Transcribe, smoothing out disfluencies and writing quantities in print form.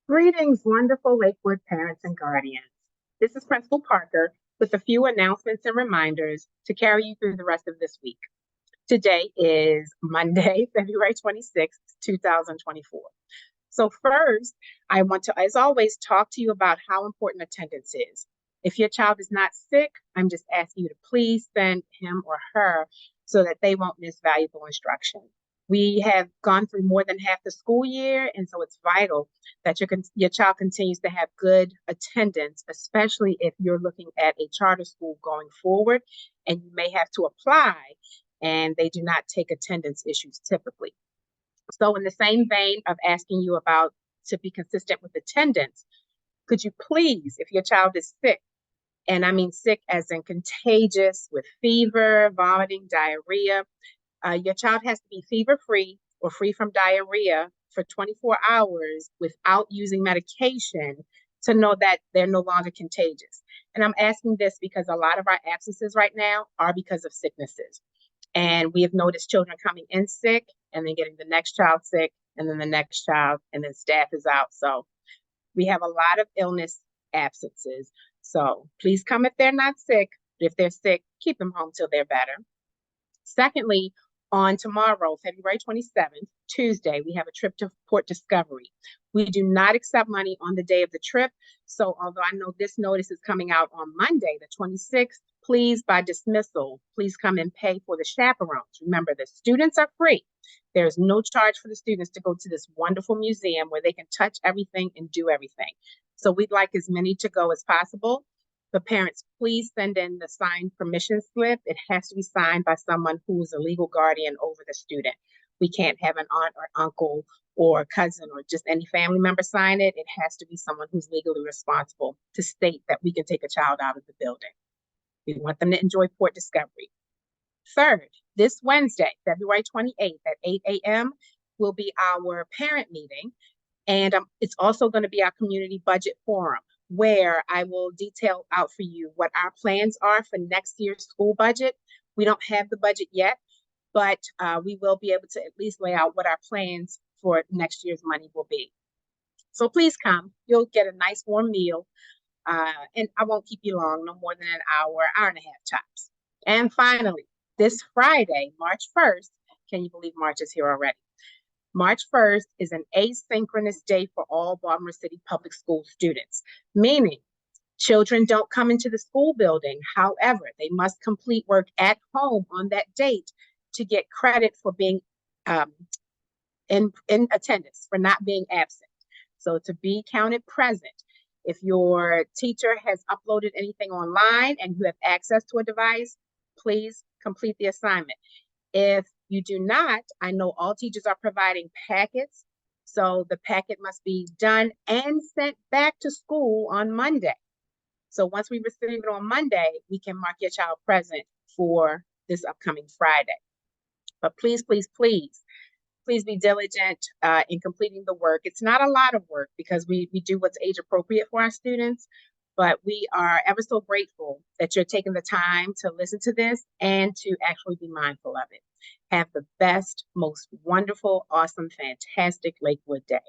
Greetings, wonderful Lakewood parents and guardians. This is Principal Parker with a few announcements and reminders to carry you through the rest of this week. Today is Monday, February 26th, 2024. So first, I want to, as always, talk to you about how important attendance is. If your child is not sick, I'm just asking you to please send him or her so that they won't miss valuable instruction. We have gone through more than half the school year, and so it's vital that your child continues to have good attendance, especially if you're looking at a charter school going forward, and you may have to apply, and they do not take attendance issues typically. So in the same vein of asking you about to be consistent with attendance, could you please, if your child is sick, and I mean sick as in contagious with fever, vomiting, diarrhea, your child has to be fever-free or free from diarrhea for 24 hours without using medication to know that they're no longer contagious. And I'm asking this because a lot of our absences right now are because of sicknesses. And we have noticed children coming in sick and then getting the next child sick and then the next child and then staff is out. So we have a lot of illness absences. So please come if they're not sick. If they're sick, keep them home till they're better. Secondly, on tomorrow, February 27th, Tuesday, we have a trip to Port Discovery. We do not accept money on the day of the trip. So although I know this notice is coming out on Monday, the 26th, please, by dismissal, please come and pay for the chaperones. Remember, the students are free. There's no charge for the students to go to this wonderful museum where they can touch everything and do everything. So we'd like as many to go as possible. The parents, please send in the signed permission slip. It has to be signed by someone who is a legal guardian over the student. We can't have an aunt or uncle or cousin or just any family member sign it. It has to be someone who's legally responsible to state that we can take a child out of the building. We want them to enjoy Port Discovery. Third, this Wednesday, February 28th at 8 a.m. will be our parent meeting. And it's also going to be our community budget forum, where I will detail out for you what our plans are for next year's school budget. We don't have the budget yet, but we will be able to at least lay out what our plans for next year's money will be. So please come. You'll get a nice warm meal, and I won't keep you long, no more than an hour and a half tops. And finally, this Friday, March 1st, can you believe March is here already? March 1st is an asynchronous day for all Baltimore City Public School students, meaning children don't come into the school building. However, they must complete work at home on that date to get credit for being in attendance, for not being absent. So to be counted present. If your teacher has uploaded anything online and you have access to a device, please complete the assignment. If you do not, I know all teachers are providing packets, so the packet must be done and sent back to school on Monday. So once we receive it on Monday, we can mark your child present for this upcoming Friday. But please, please, please, please be diligent in completing the work. It's not a lot of work because we do what's age appropriate for our students, but we are ever so grateful that you're taking the time to listen to this and to actually be mindful of it. Have the best, most wonderful, awesome, fantastic Lakewood day.